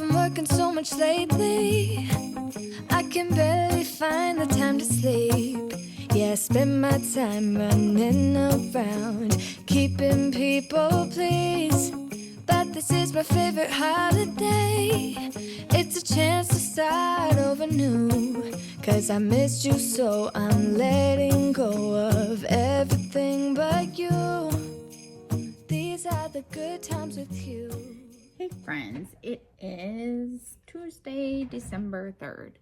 from working so much lately, I can barely find the time to sleep. Yeah, I spend my time running around, keeping people pleased. But this is my favorite holiday. It's a chance to start over new. 'Cause I missed you, so I'm letting go of everything but you. These are the good times with you. Hey friends, it is Tuesday, December 3rd,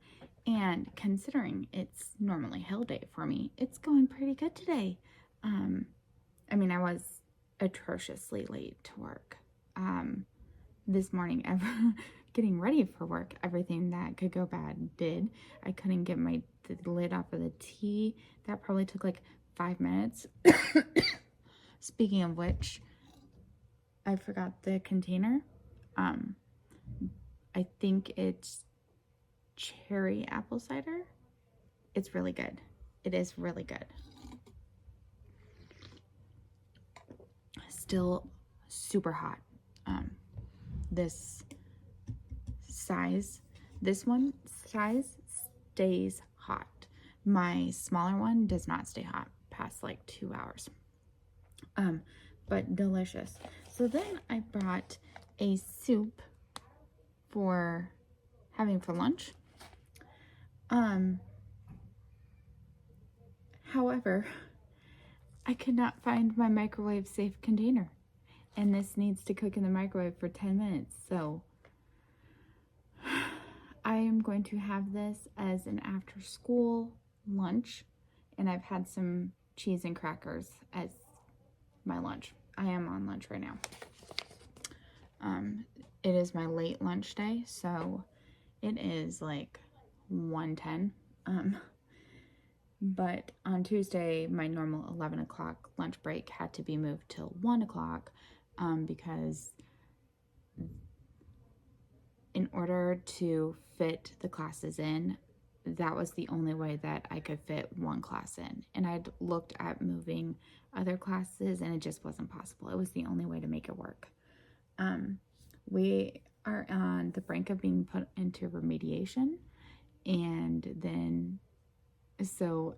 and considering it's normally hell day for me, it's going pretty good today. I was atrociously late to work. This morning, getting ready for work, everything that could go bad did. I couldn't get the lid off of the tea. That probably took like 5 minutes. Speaking of which, I forgot the container. I think it's cherry apple cider. It's really good. It is really good. Still super hot. This one size stays hot. My smaller one does not stay hot past like 2 hours. But delicious. So then I brought a soup for having for lunch. However, I could not find my microwave safe container, and this needs to cook in the microwave for 10 minutes. So I am going to have this as an after school lunch, and I've had some cheese and crackers as my lunch. I am on lunch right now. It is my late lunch day, so it is like 1:10. But on Tuesday, my normal 11 o'clock lunch break had to be moved till 1 o'clock because in order to fit the classes in, that was the only way that I could fit one class in. And I'd looked at moving other classes and it just wasn't possible. It was the only way to make it work. We are on the brink of being put into remediation. And then, so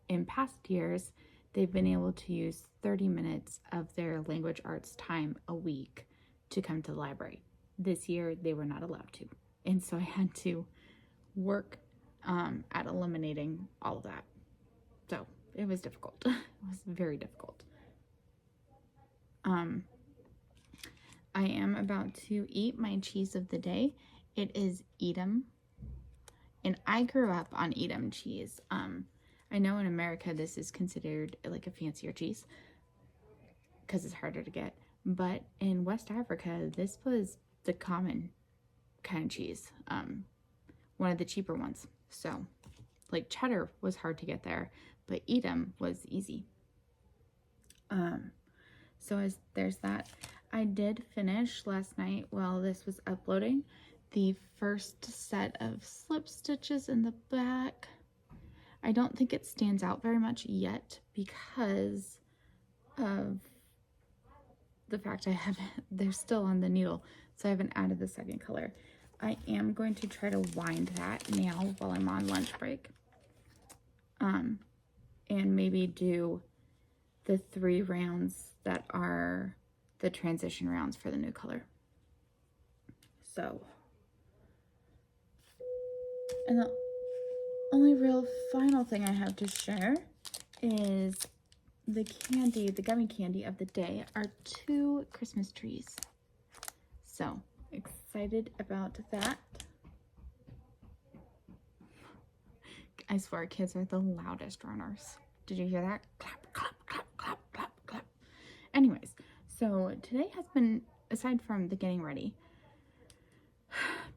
in past years, they've been able to use 30 minutes of their language arts time a week to come to the library. This year, they were not allowed to. And so I had to work at eliminating all of that. So it was difficult. It was very difficult. I am about to eat my cheese of the day. It is Edam. And I grew up on Edam cheese. I know in America this is considered like a fancier cheese because it's harder to get. But in West Africa, this was the common kind of cheese. One of the cheaper ones. So, like cheddar was hard to get there, but Edam was easy. There's that. I did finish last night while this was uploading the first set of slip stitches in the back. I don't think it stands out very much yet because of the fact they're still on the needle, so I haven't added the second color. I am going to try to wind that now while I'm on lunch break. And maybe do the 3 rounds that are the transition rounds for the new color. So, and the only real final thing I have to share is the gummy candy of the day are 2 Christmas trees. So, excited about that. I swear kids are the loudest runners. Did you hear that? Clap, clap, clap, clap, clap, clap. Anyways, so today has been, aside from the getting ready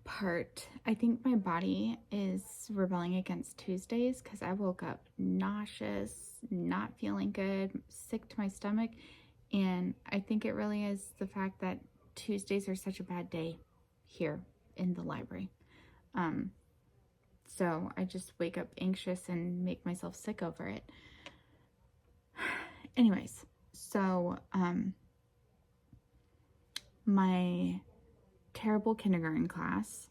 part, I think my body is rebelling against Tuesdays because I woke up nauseous, not feeling good, sick to my stomach, and I think it really is the fact that Tuesdays are such a bad day here in the library. So I just wake up anxious and make myself sick over it. Anyways, so my terrible kindergarten class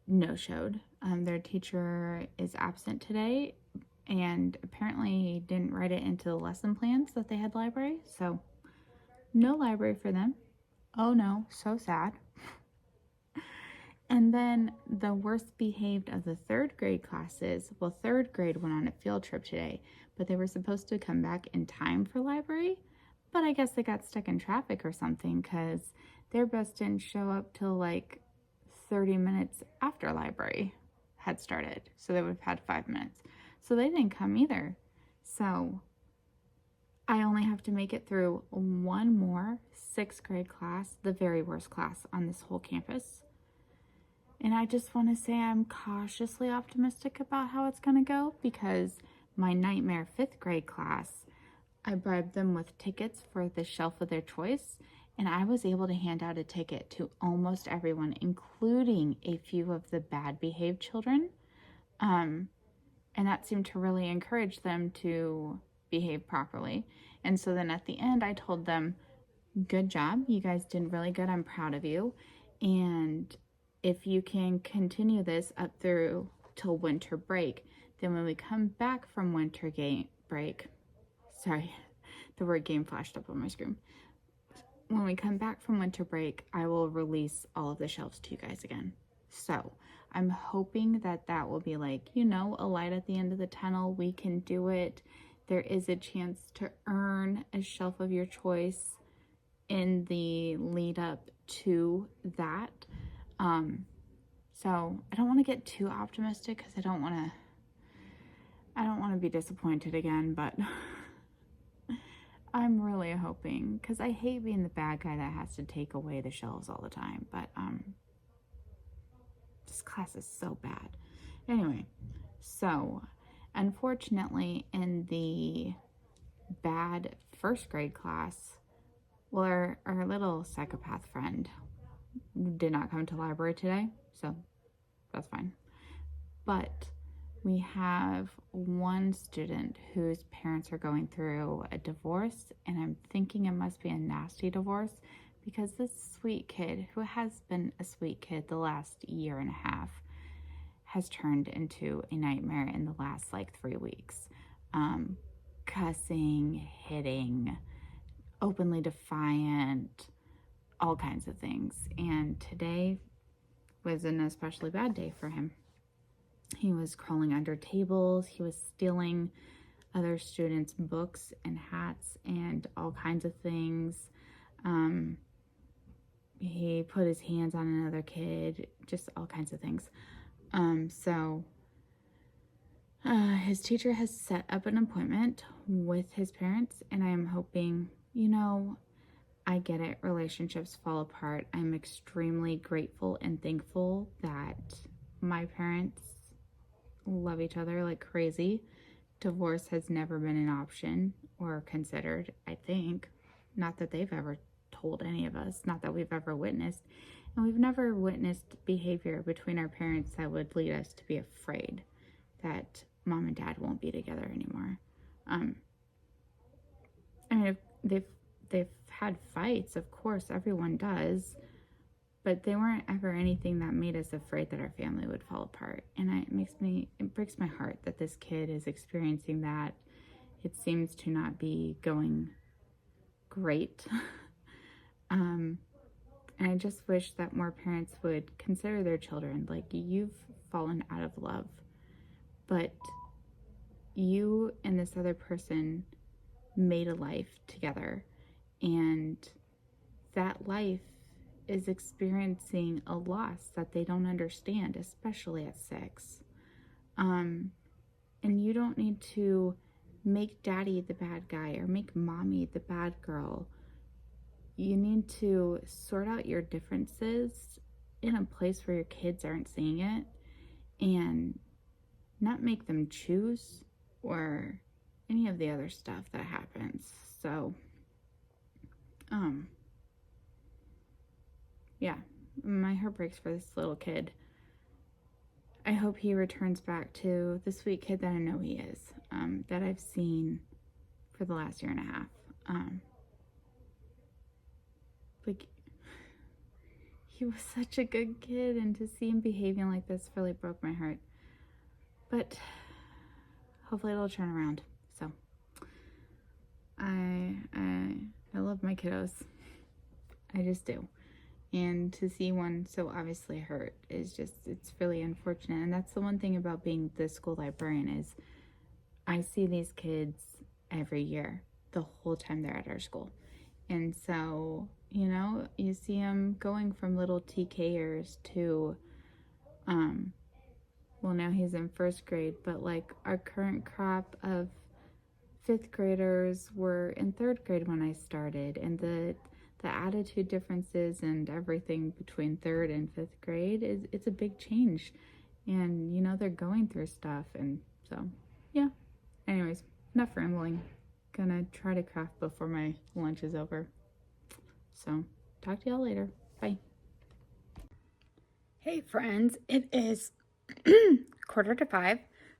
no-showed. Their teacher is absent today, and apparently didn't write it into the lesson plans that they had library, so no library for them. Oh no, so sad. And then the worst behaved of the third grade classes, well, third grade went on a field trip today, but they were supposed to come back in time for library, but I guess they got stuck in traffic or something, because their bus didn't show up till like 30 minutes after library had started, so they would have had 5 minutes. So they didn't come either. So I only have to make it through one more 6th grade class, the very worst class on this whole campus. And I just want to say I'm cautiously optimistic about how it's going to go, because my nightmare 5th grade class, I bribed them with tickets for the shelf of their choice, and I was able to hand out a ticket to almost everyone, including a few of the bad behaved children. And that seemed to really encourage them to behave properly. And so then at the end, I told them, good job, you guys did really good, I'm proud of you. And if you can continue this up through till winter break, then when we come back from winter break, sorry, the word game flashed up on my screen. When we come back from winter break, I will release all of the shelves to you guys again. So I'm hoping that that will be like, you know, a light at the end of the tunnel. We can do it. There is a chance to earn a shelf of your choice in the lead up to that. So I don't want to get too optimistic, because I don't want to be disappointed again, but I'm really hoping, because I hate being the bad guy that has to take away the shelves all the time, but this class is so bad. Anyway, so unfortunately in the bad 1st grade class, well, our little psychopath friend did not come to library today, so that's fine. But we have one student whose parents are going through a divorce, and I'm thinking it must be a nasty divorce, because this sweet kid, who has been a sweet kid the last year and a half, has turned into a nightmare in the last like 3 weeks. Cussing, hitting, openly defiant, all kinds of things. And today was an especially bad day for him. He was crawling under tables. He was stealing other students' books and hats and all kinds of things. He put his hands on another kid, just all kinds of things. His teacher has set up an appointment with his parents, and I am hoping, you know, I get it, relationships fall apart. I'm extremely grateful and thankful that my parents love each other like crazy. Divorce has never been an option or considered, I think. Not that they've ever told any of us, not that we've ever witnessed. And we've never witnessed behavior between our parents that would lead us to be afraid that mom and dad won't be together anymore. I mean, they've had fights, of course, everyone does, but they weren't ever anything that made us afraid that our family would fall apart. And it breaks my heart that this kid is experiencing that. It seems to not be going great. And I just wish that more parents would consider their children. Like, you've fallen out of love, but you and this other person made a life together, and that life is experiencing a loss that they don't understand, especially at 6. And you don't need to make daddy the bad guy or make mommy the bad girl. You need to sort out your differences in a place where your kids aren't seeing it, and not make them choose or any of the other stuff that happens. So, yeah, my heart breaks for this little kid. I hope he returns back to the sweet kid that I know he is, that I've seen for the last year and a half. Like, he was such a good kid, and to see him behaving like this really broke my heart. But hopefully it'll turn around. So I love my kiddos. I just do. And to see one so obviously hurt is just, it's really unfortunate. And that's the one thing about being the school librarian is I see these kids every year, the whole time they're at our school. And so, you know, you see them going from little TKers to, well, now he's in 1st grade, but like our current crop of 5th graders were in 3rd grade when I started, and the attitude differences and everything between 3rd and 5th grade it's a big change, and you know they're going through stuff. And so yeah, anyways, enough rambling. Gonna try to craft before my lunch is over, so talk to y'all later. Bye. Hey friends, it is 4:45,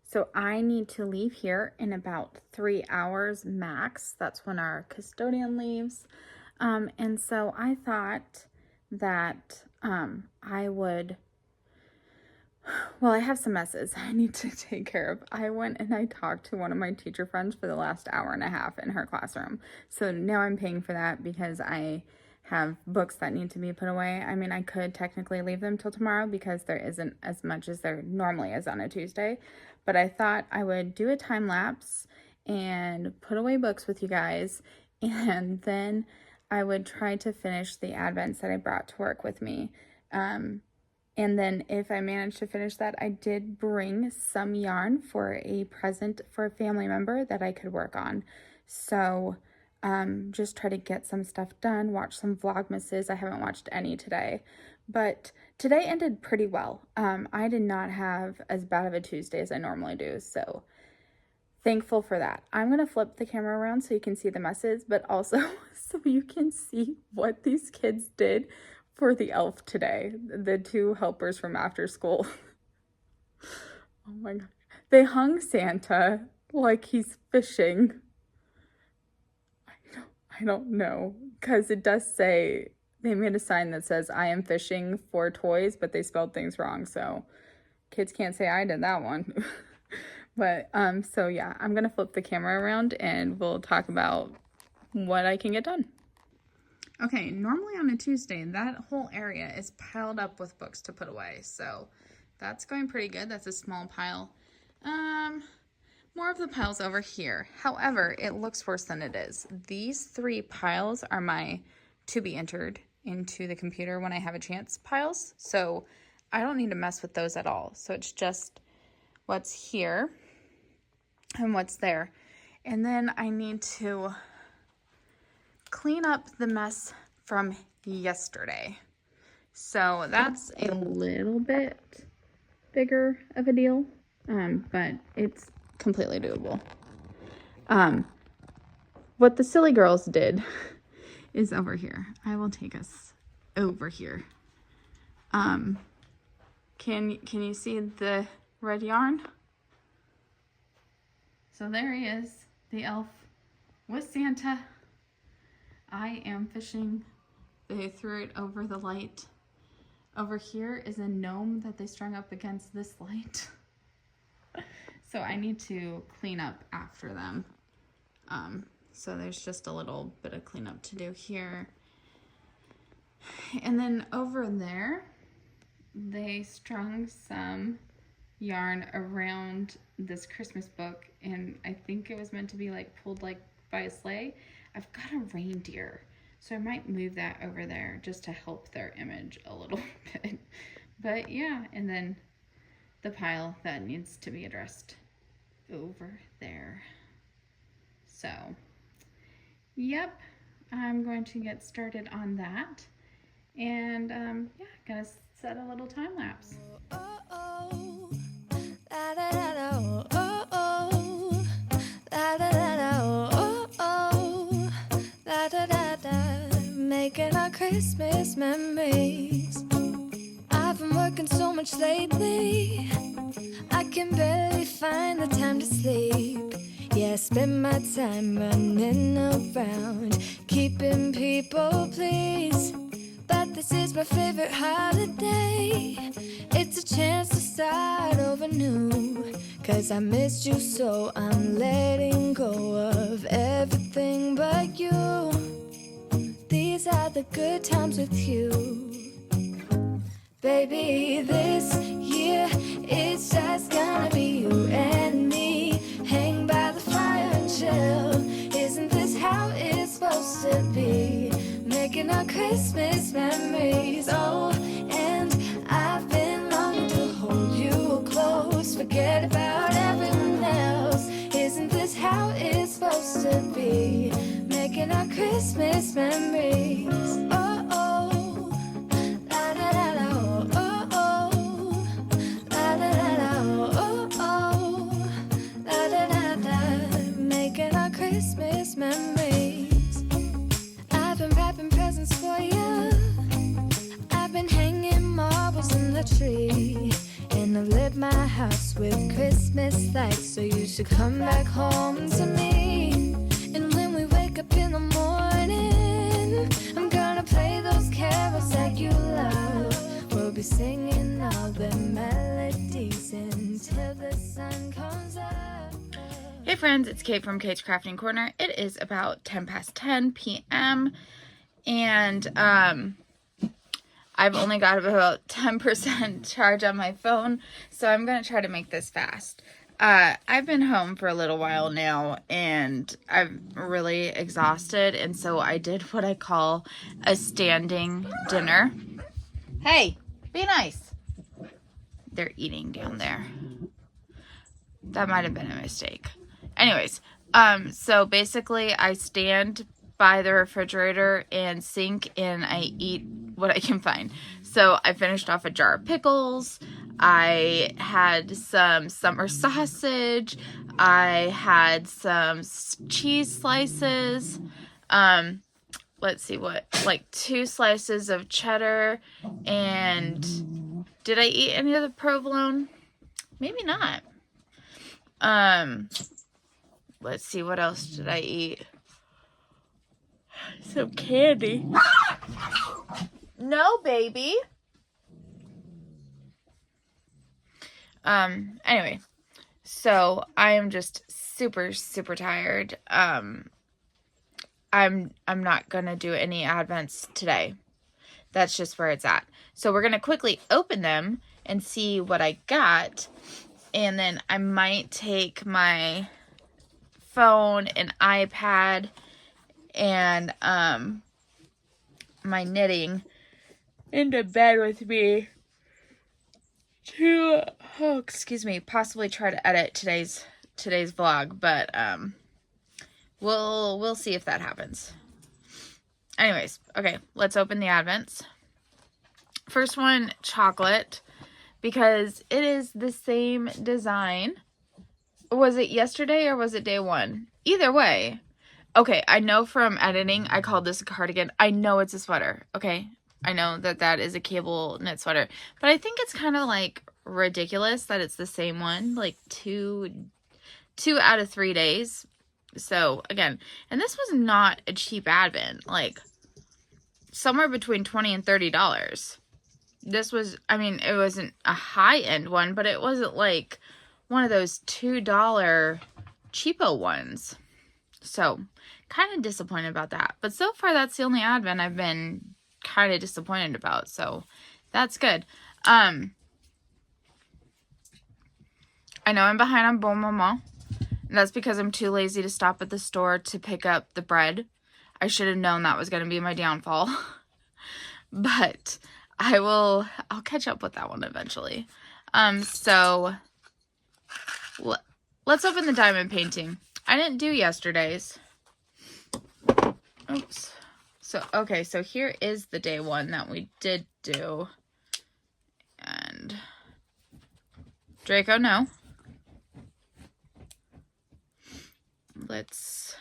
so I need to leave here in about 3 hours max. That's when our custodian leaves. And so I thought that I would, well, I have some messes I need to take care of. I went and I talked to one of my teacher friends for the last hour and a half in her classroom. So now I'm paying for that because I have books that need to be put away. I mean, I could technically leave them till tomorrow because there isn't as much as there normally is on a Tuesday. But I thought I would do a time lapse and put away books with you guys, and then I would try to finish the Advents that I brought to work with me. And then if I managed to finish that, I did bring some yarn for a present for a family member that I could work on. So just try to get some stuff done, watch some Vlogmases. I haven't watched any today, but today ended pretty well. I did not have as bad of a Tuesday as I normally do, so thankful for that. I'm going to flip the camera around so you can see the messes, but also so you can see what these kids did for the elf today. The 2 helpers from after school. Oh my god. They hung Santa like he's fishing. I don't know, because it does say, they made a sign that says, I am fishing for toys, but they spelled things wrong, so kids can't say I did that one. But, so yeah, I'm going to flip the camera around and we'll talk about what I can get done. Okay, normally on a Tuesday, that whole area is piled up with books to put away, so that's going pretty good. That's a small pile. More of the piles over here. However, it looks worse than it is. These 3 piles are my to be entered into the computer when I have a chance piles, so I don't need to mess with those at all. So it's just what's here and what's there. And then I need to clean up the mess from yesterday. So that's a little bit bigger of a deal, but it's completely doable. What the silly girls did is over here. I will take us over here. Can you see the red yarn? So there he is, the elf with Santa. I am fishing. They threw it over the light. Over here is a gnome that they strung up against this light. So I need to clean up after them. So there's just a little bit of cleanup to do here. And then over there, they strung some yarn around this Christmas book, and I think it was meant to be like pulled like by a sleigh. I've got a reindeer, so I might move that over there just to help their image a little bit. But yeah, and then the pile that needs to be addressed over there. So, yep, I'm going to get started on that. And yeah, gonna set a little time lapse. Making our Christmas memories. I've been working so much lately, I can barely find the time to sleep. Yeah, I spend my time running around, keeping people pleased. But This is my favorite holiday. It's a chance to start over new. 'Cause I missed you, so I'm letting go of everything but you. These are the good times with you. Baby, this year it's just gonna be you and me. Hang by the fire and chill. Isn't this how it's supposed to be? Making our Christmas memories. Oh, and I've been longing to hold you close. Forget about everyone else. Isn't this how it's supposed to be? Making our Christmas memories. Oh, oh, la da da da, oh, oh, oh, la da da da, oh, oh, la da da da. Making our Christmas memories. I've been wrapping presents for you. I've been hanging marbles in the tree. And I've lit my house with Christmas lights. So you should come back home to me. And when we wake up in the morning, I'm gonna play those carols that you love. We'll be singing all the melodies until the sun comes up. Hey friends, it's Kate from Kate's Crafting Corner. It is about 10 past 10 p.m. and I've only got about 10% charge on my phone, so I'm going to try to make this fast. I've been home for a little while now, and I'm really exhausted, and so I did what I call a standing dinner. Hey, be nice. They're eating down there. That might have been a mistake. Anyways, so basically I stand by the refrigerator and sink and I eat what I can find. So I finished off a jar of pickles. I had some summer sausage. I had some cheese slices. Let's see what, like 2 slices of cheddar. And did I eat any of the provolone? Maybe not. Let's see, what else did I eat? Some candy. No, baby. Anyway, so I am just super tired. I'm not gonna do any advents today. That's just where it's at. So we're gonna quickly open them and see what I got, and then I might take my phone and iPad and my knitting into bed with me to possibly try to edit today's vlog, but we'll see if that happens. Anyways, okay, let's open the advents. First one, chocolate, because it is the same design. Was it yesterday or was it day one? Either way. Okay, I know from editing I called this a cardigan. I know it's a sweater, okay? I know that that is a cable knit sweater. But I think it's kind of like ridiculous that it's the same one. Like two out of 3 days. So, again, and this was not a cheap advent. Like, somewhere between $20 and $30. This was, I mean, it wasn't a high-end one, but it wasn't like one of those $2 cheapo ones. So, kind of disappointed about that. But so far, that's the only advent I've been kind of disappointed about. So, that's good. I know I'm behind on Bon Maman. And that's because I'm too lazy to stop at the store to pick up the bread. I should have known that was going to be my downfall. But I'll catch up with that one eventually. So let's open the diamond painting. I didn't do yesterday's. Oops. So, okay, so here is the day one that we did do. And Draco, no. Let's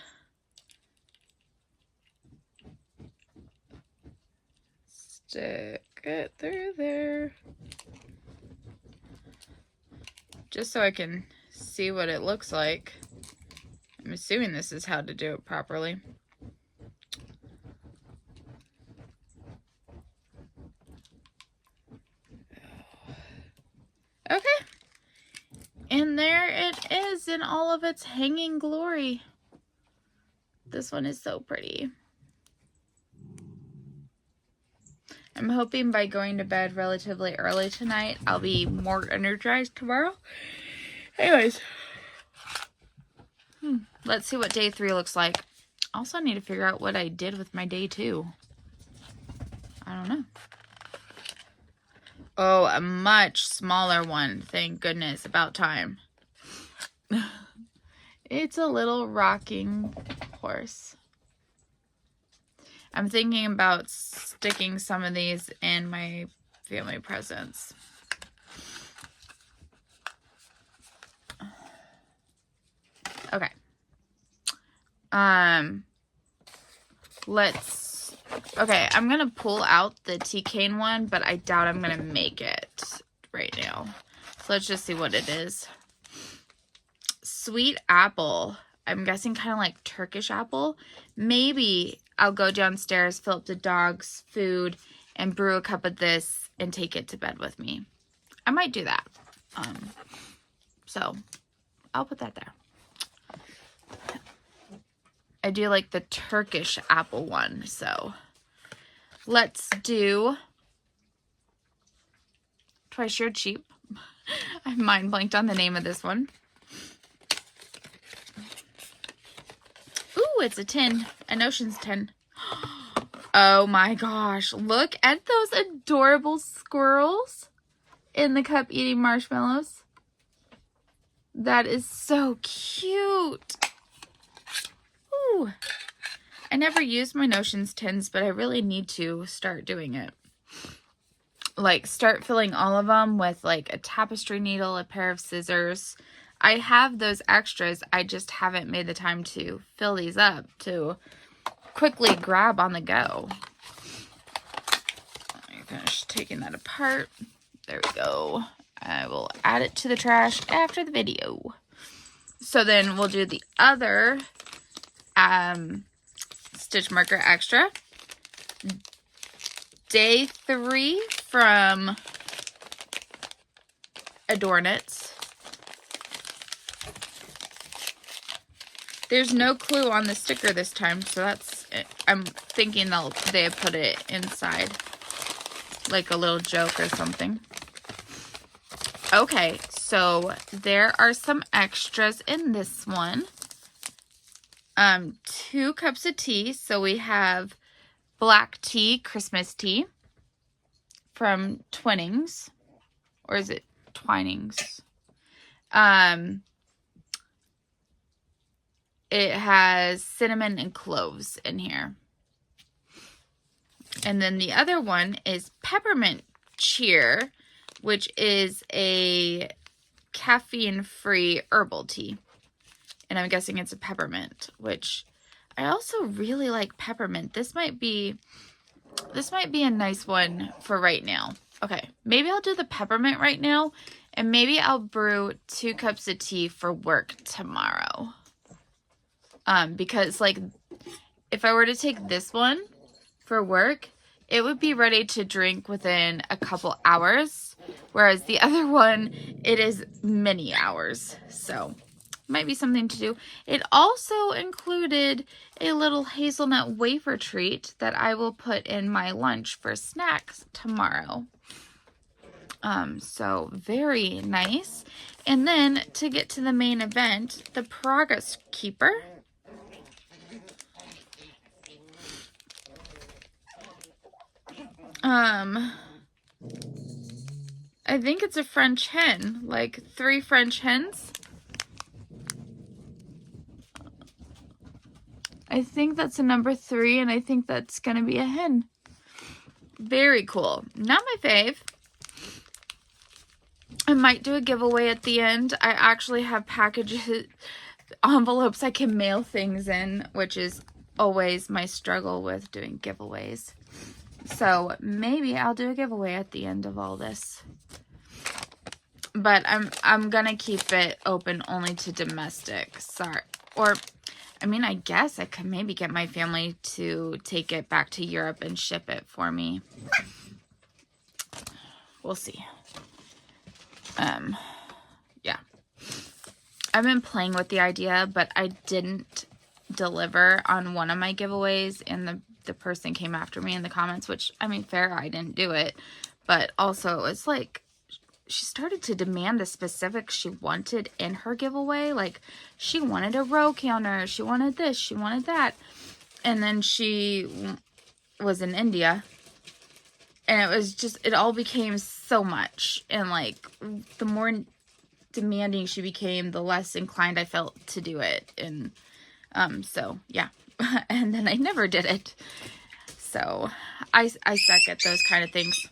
stick it through there. Just so I can see what it looks like. I'm assuming this is how to do it properly. Okay. And there it is in all of its hanging glory. This one is so pretty. I'm hoping by going to bed relatively early tonight, I'll be more energized tomorrow. Anyways. Let's see what day 3 looks like. Also need to figure out what I did with my day 2. I don't know. Oh, a much smaller one. Thank goodness. About time. It's a little rocking horse. I'm thinking about sticking some of these in my family presents. Okay. Okay, I'm gonna pull out the tea cane one, but I doubt I'm gonna make it right now. So let's just see what it is. Sweet apple. I'm guessing kind of like Turkish apple. Maybe I'll go downstairs, fill up the dog's food, and brew a cup of this and take it to bed with me. I might do that. So I'll put that there. I do like the Turkish apple one, so let's do Twice Shared Sheep. I mind blanked on the name of this one. Ooh, it's a tin, an Ocean's tin. Oh my gosh, look at those adorable squirrels in the cup eating marshmallows. That is so cute. Ooh. I never used my Notions tins, but I really need to start doing it. Like, start filling all of them with, like, a tapestry needle, a pair of scissors. I have those extras. I just haven't made the time to fill these up to quickly grab on the go. I finished taking that apart. There we go. I will add it to the trash after the video. So then we'll do the other stitch marker extra. Day 3 from Adorn It. There's no clue on the sticker this time, so that's it. I'm thinking they put it inside like a little joke or something. Okay, so there are some extras in this one. 2 cups of tea. So we have black tea, Christmas tea from Twinings, or is it Twinings? It has cinnamon and cloves in here. And then the other one is peppermint cheer, which is a caffeine-free herbal tea. And I'm guessing it's a peppermint, which I also really like peppermint. This might be a nice one for right now. Okay, maybe I'll do the peppermint right now, and maybe I'll brew 2 cups of tea for work tomorrow. Because, like, if I were to take this one for work, it would be ready to drink within a couple hours, whereas the other one, it is many hours. So might be something to do. It also included a little hazelnut wafer treat that I will put in my lunch for snacks tomorrow. So very nice. And then to get to the main event, the Progress Keeper. I think it's a French hen, like 3 French hens. I think that's a number 3, and I think that's going to be a hen. Very cool. Not my fave. I might do a giveaway at the end. I actually have packages, envelopes I can mail things in, which is always my struggle with doing giveaways. So maybe I'll do a giveaway at the end of all this. But I'm going to keep it open only to domestic. Sorry. Or I mean, I guess I could maybe get my family to take it back to Europe and ship it for me. We'll see. Yeah. I've been playing with the idea, but I didn't deliver on one of my giveaways, and the person came after me in the comments, which, I mean, fair, I didn't do it. But also, it was like, she started to demand the specifics she wanted in her giveaway. Like, she wanted a row counter, she wanted this, she wanted that. And then she was in India, and it was just, it all became so much. And like, the more demanding she became, the less inclined I felt to do it. And so yeah. And then I never did it. So I suck at those kind of things.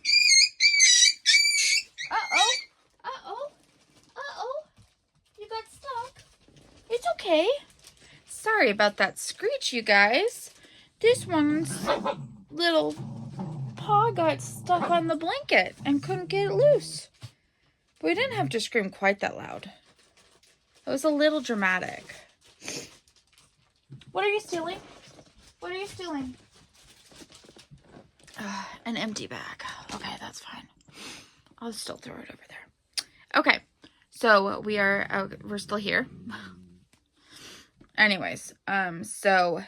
You got stuck. It's okay. Sorry about that screech, you guys. This one's little paw got stuck on the blanket and couldn't get it loose. But we didn't have to scream quite that loud. It was a little dramatic. What are you stealing? What are you stealing? An empty bag. Okay, that's fine. I'll still throw it over there. Okay, so we're still here. Anyways, so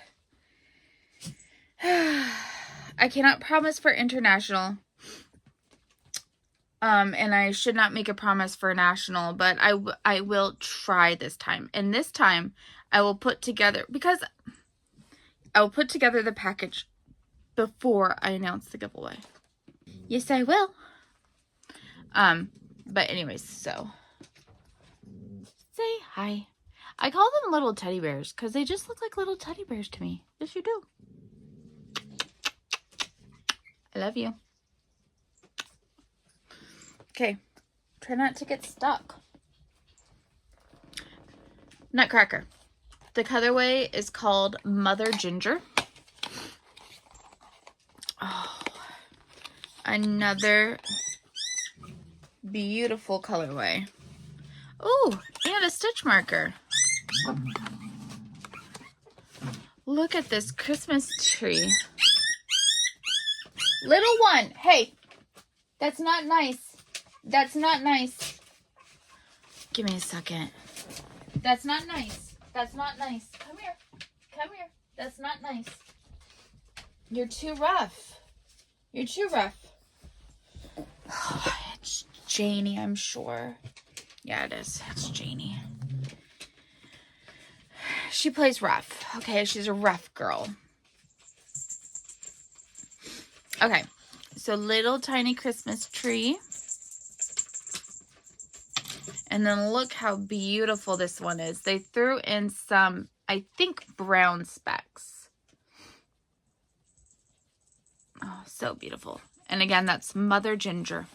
I cannot promise for international. And I should not make a promise for national, but I will try this time. And this time I will put together, because I will put together the package before I announce the giveaway. Yes, I will. But anyways, so say hi. I call them little teddy bears because they just look like little teddy bears to me. Yes, you do. I love you. Okay, try not to get stuck. Nutcracker. The colorway is called Mother Ginger. Oh, another beautiful colorway. Oh, and a stitch marker. Look at this Christmas tree. Little one, hey, that's not nice. That's not nice. Give me a second. That's not nice. That's not nice. Come here. Come here. That's not nice. You're too rough. You're too rough. It's Janie, I'm sure. Yeah, it is. It's Janie. She plays rough. Okay, she's a rough girl. Okay, so little tiny Christmas tree. And then look how beautiful this one is. They threw in some, I think, brown specks. Oh, so beautiful. And again, that's Mother Ginger.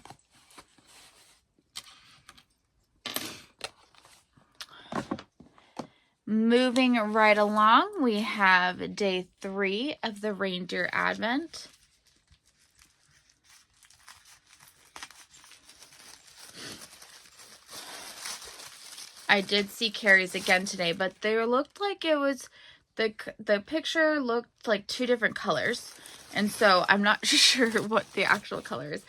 Moving right along, we have day 3 of the Reindeer Advent. I did see Carrie's again today, but they looked like it was, the picture looked like 2 different colors. And so I'm not sure what the actual color is.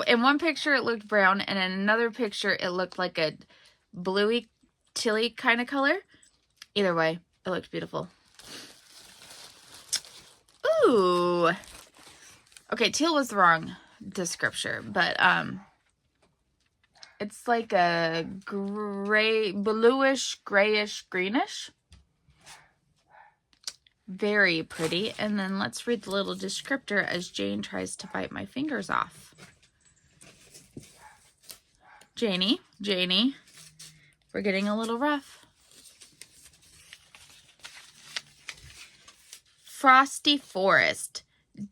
In one picture it looked brown, and in another picture it looked like a bluey, tealy kind of color. Either way, it looked beautiful. Ooh. Okay, teal was the wrong descriptor, but it's like a gray, bluish, grayish, greenish. Very pretty. And then let's read the little descriptor as Jane tries to bite my fingers off. Janie, we're getting a little rough. Frosty Forest.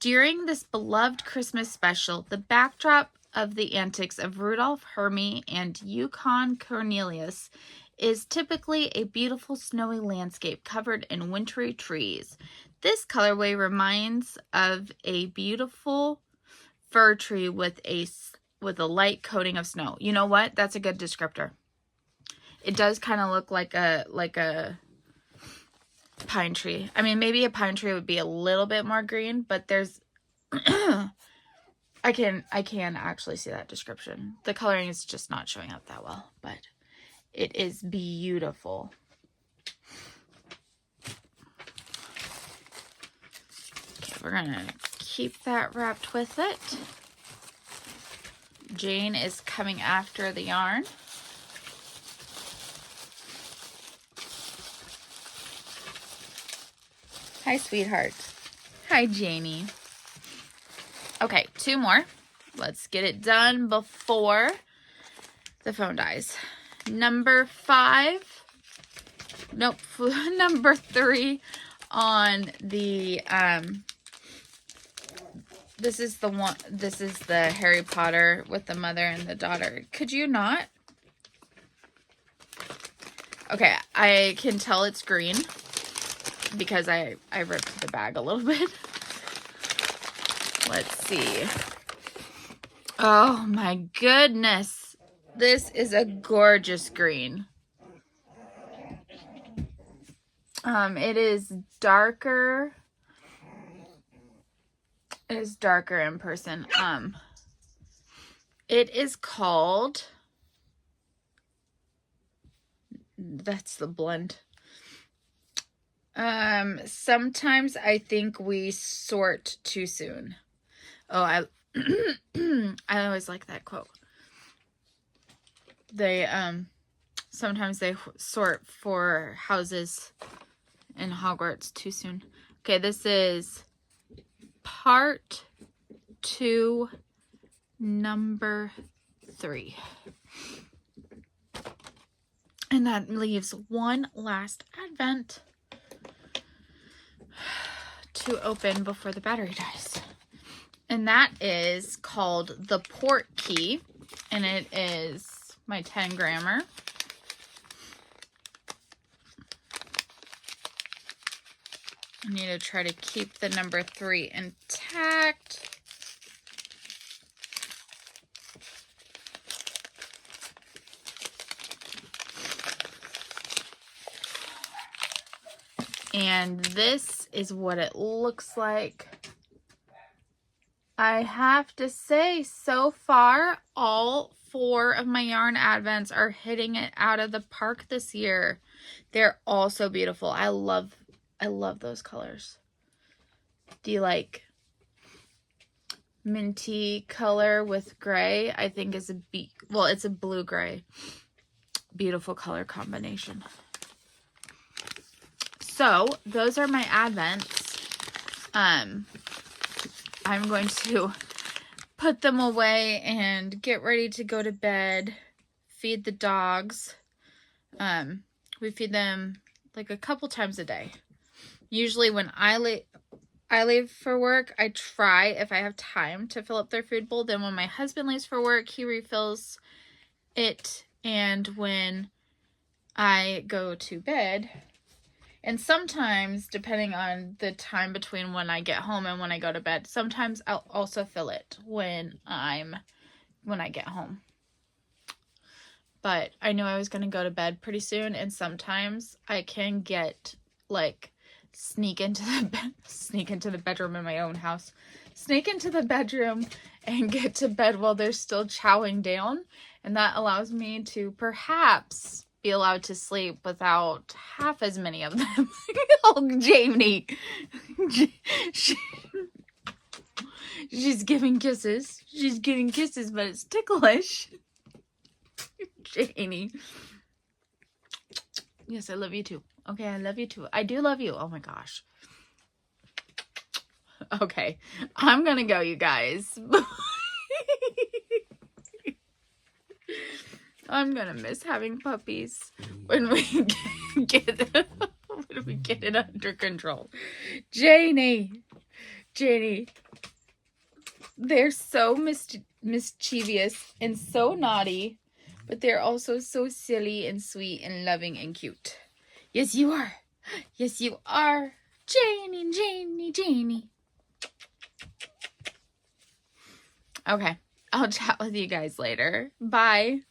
During this beloved Christmas special, the backdrop of the antics of Rudolph, Hermie, and Yukon Cornelius is typically a beautiful snowy landscape covered in wintry trees. This colorway reminds of a beautiful fir tree with a light coating of snow. You know what? That's a good descriptor. It does kind of look like a pine tree. I mean, maybe a pine tree would be a little bit more green, but there's I can actually see that description. The coloring is just not showing up that well, but it is beautiful. Okay, we're gonna keep that wrapped with it. Jane is coming after the yarn. Hi, sweetheart. Hi, Janie. Okay, 2 more. Let's get it done before the phone dies. Number 5. Nope, number 3 on the this is the Harry Potter with the mother and the daughter. Could you not? Okay, I can tell it's green because I ripped the bag a little bit. Let's see. Oh my goodness. This is a gorgeous green. It is darker. It is darker in person. It is called, that's the blend. Sometimes I think we sort too soon. Oh, I always like that quote. They, sometimes they sort for houses in Hogwarts too soon. Okay, this is part 2, number 3. And that leaves one last advent to open before the battery dies. And that is called the Port Key. And it is my 10 grammer. I need to try to keep the number 3 intact. And this is what it looks like. I have to say, so far, all 4 of my yarn advents are hitting it out of the park this year. They're all so beautiful. I love those colors. The like minty color with gray, I think is it's a blue gray. Beautiful color combination. So those are my advents. I'm going to put them away and get ready to go to bed, feed the dogs. We feed them like a couple times a day. Usually when I leave for work, I try, if I have time, to fill up their food bowl. Then when my husband leaves for work, he refills it. And when I go to bed, and sometimes, depending on the time between when I get home and when I go to bed, sometimes I'll also fill it when I get home. But I knew I was going to go to bed pretty soon, and sometimes I can get, like, sneak into the bedroom in my own house, sneak into the bedroom and get to bed while they're still chowing down, and that allows me to perhaps be allowed to sleep without half as many of them. Oh, Jamie. She's giving kisses. She's getting kisses, but it's ticklish. Janie. Yes, I love you too. Okay, I love you too. I do love you. Oh my gosh. Okay, I'm gonna go, you guys. I'm gonna miss having puppies when we get it under control. Janie, they're so mischievous and so naughty, but they're also so silly and sweet and loving and cute. Yes, you are. Yes, you are. Janie. Okay, I'll chat with you guys later. Bye.